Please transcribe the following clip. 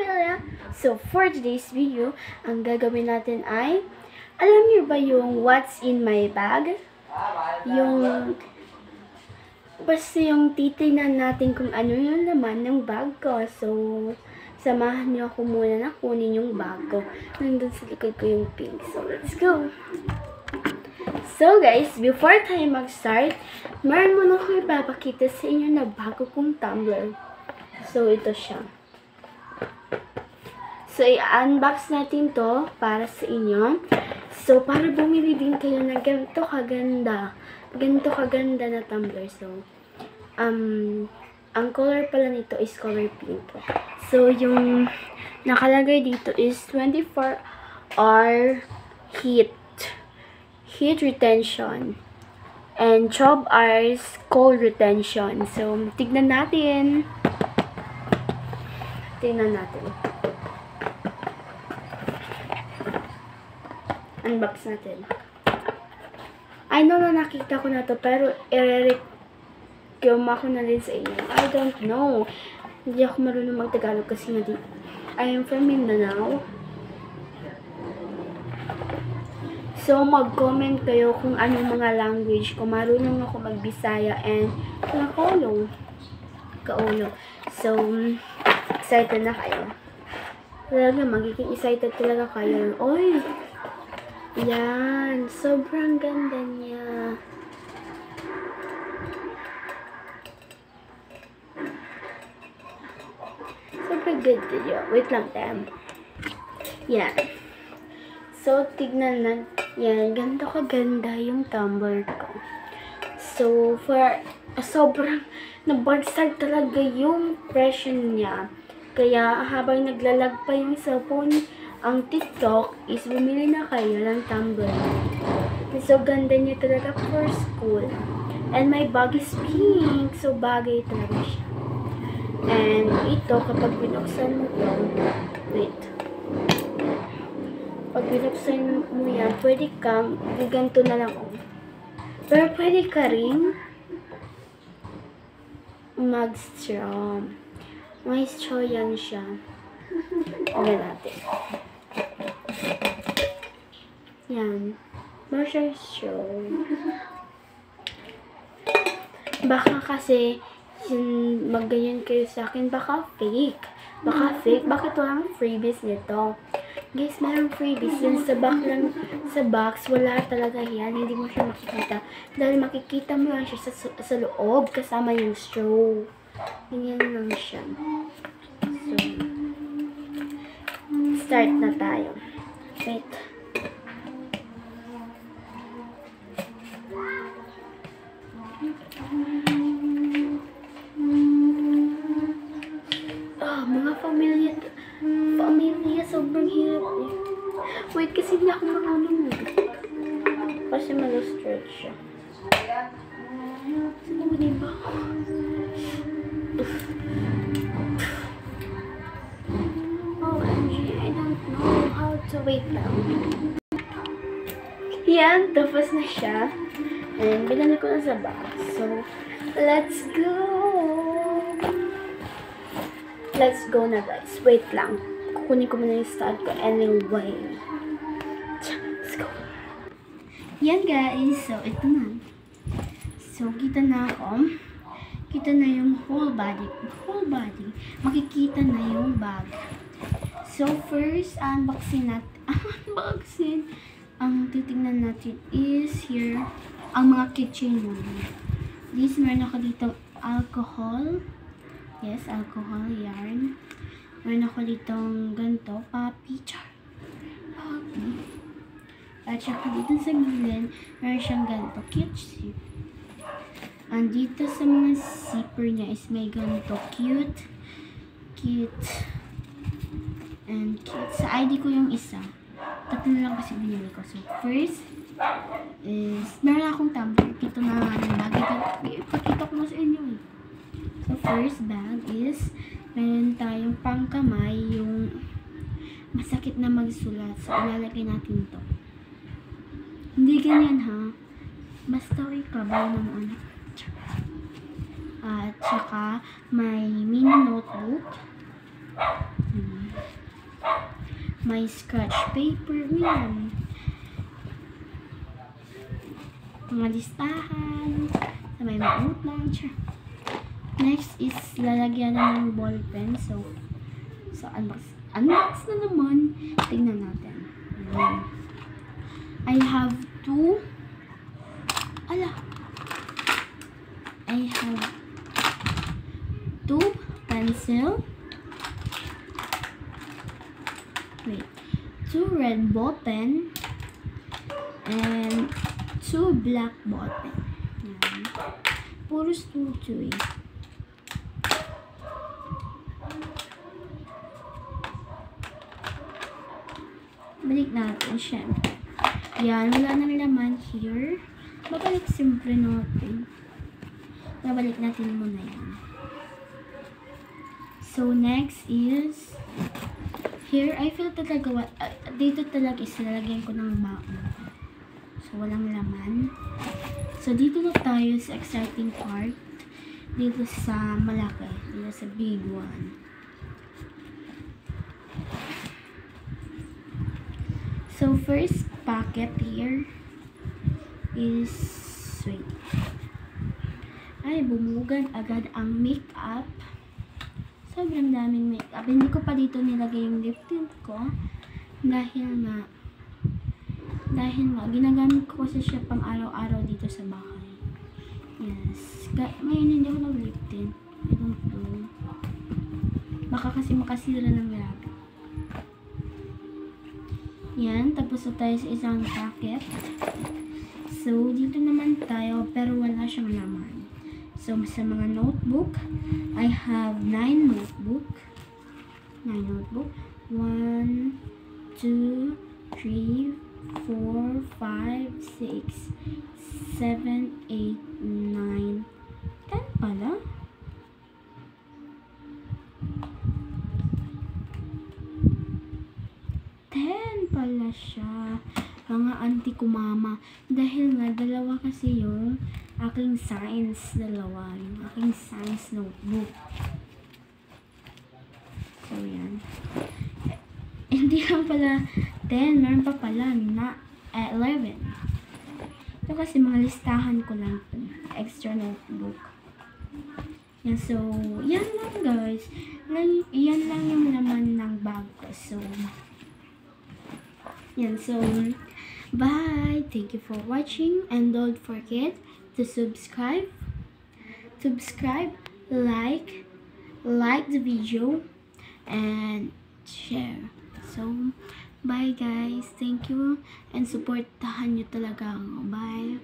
Amelia! So, for today's video, ang gagawin natin ay, alam niyo ba yung what's in my bag? Yung, basta yung titignan natin kung ano yung laman ng bag ko. So, samahan niyo ako muna na kunin yung bag ko. Nandun sa likod ko yung pink. So, let's go! So guys, before tayo mag-start, meron muna ko ipapakita sa inyo na bago kong tumbler. So, ito siya. So, i-unbox natin to para sa inyo. So, para bumili din kayo ng ganito kaganda. Ganito kaganda na tumbler. So, ang color pala nito is color pink. So, yung nakalagay dito is 24-hour heat retention and 12 hours cold retention. So, tignan natin. Unbox natin. I know na nakita ko na to, pero i-recommend ako na rin sa inyo. I don't know. Hindi ako marunong mag-Tagalog kasi nga I am from Mindanao. So, mag-comment kayo kung anong mga language. Kung marunong ako mag-Bisaya and Kaolong. So, excited na kayo. Talaga, magiging excited talaga kayo. Oy! Yan. Sobrang ganda niya. Sobrang ganda niya. Wait lang, Tem. Yan. So, tignan na. Yan. Ganda kaganda yung tumbler ko. So, sobrang nabagsag talaga yung presyo niya. Kaya, habang naglalag pa yung cellphone, ang TikTok is bumili na kayo ng tumbler. So, ganda niya talaga for school. And my bag is pink. So, bagay talaga siya. And ito, kapag binuksan mo ito, wait. Pag binuksan mo yan, pwede kang, ganito na lang. Pero pwede ka rin mag-straw. May straw yan siya. Tignan natin. Yan. Meron straw. Baka kasi magganyan kayo sa akin. Baka fake. Bakit walang freebies nito? Guys, mayroong freebies. Yan sa box, wala talaga yan. Hindi mo siya makikita. Dahil makikita mo lang siya sa loob kasama yung straw. Ganyan lang siya. So, start na tayo. Wait. Mga pamilya, sobrang hirap eh. Wait, kasi hindi ako marunong eh. Kasi malo-stretch siya. Sino diba? OMG, I don't know how to wait lang. Yan, tapos na siya. And binalik ko na sa box. So, let's go! Let's go na guys. Wait lang. Kukunin ko muna yung stud ko anyway. Let's go. Yan guys. So, ito na. So, kita na ako. Kita na yung whole body. Makikita na yung bag. So, first, unboxing natin. Ang titignan natin is here. Ang mga kitchen mo. This, meron ako dito alcohol. Yes, alcohol, yarn. Meron ako ditong ganito, papi. At saka dito sa gilid, meron siyang ganito, cute zip. And dito sa mga zipper niya is may ganito, cute. And cute. Sa ID ko yung isa. Tatlo lang kasi binili ko. So, first is, meron akong tumbler. Dito na ipakita ko na sa inyo eh. So, first bag is, meron tayong pangkamay, yung masakit na magsulat. So, ilalagay natin to. Hindi ganyan ha. Basta ikabaw na mo. At saka, may mini notebook. may scratch paper, yan. Mga listahan, na may maut lang siya. Next is lalagyan na ng ballpen. So unbox na naman. Tingnan natin. Ayan. I have two pencil. Wait. 2 red ball pen. And 2 black ball pen. Ayan. Puro studio eh. Balik natin siya. Yan, wala nang laman here. Babalik simple natin. Babalik natin muna yan. So, next is here, I feel talaga, dito talaga is lalagyan ko ng baon. So, walang laman. So, dito na tayo sa exciting part. Dito sa malaki. Dito sa big one. So, first packet here is, wait. Ay, bumugan agad ang makeup. Sobrang daming makeup. Hindi ko pa dito nilagay yung lip tint ko. Dahil nga, ginagamit ko kasi siya pang araw-araw dito sa bahay. Yes. Ngayon hindi ako nag-lip tint. I don't know. Baka kasi makasira ng lab. Yan, tapos na tayo sa isang packet. So, dito naman tayo, pero wala siyang laman. So, sa mga notebook, I have 9 notebook. 9 notebook. 1, 2, 3, 4, 5, 6, 7, 8, 9, 10 pala. Pala siya, mga auntie ko mama, dahil nga dalawa kasi yung aking science, yung aking science notebook. So yan, hindi lang pala 10, meron pa pala na 11. Ito kasi mga listahan ko lang, extra notebook. Yan, so yan lang guys, yan lang yung laman ng bag ko. So yan, so bye, thank you for watching, and don't forget to subscribe, like the video, and share. So bye guys, thank you, and supportahan nyo talaga ako. Bye.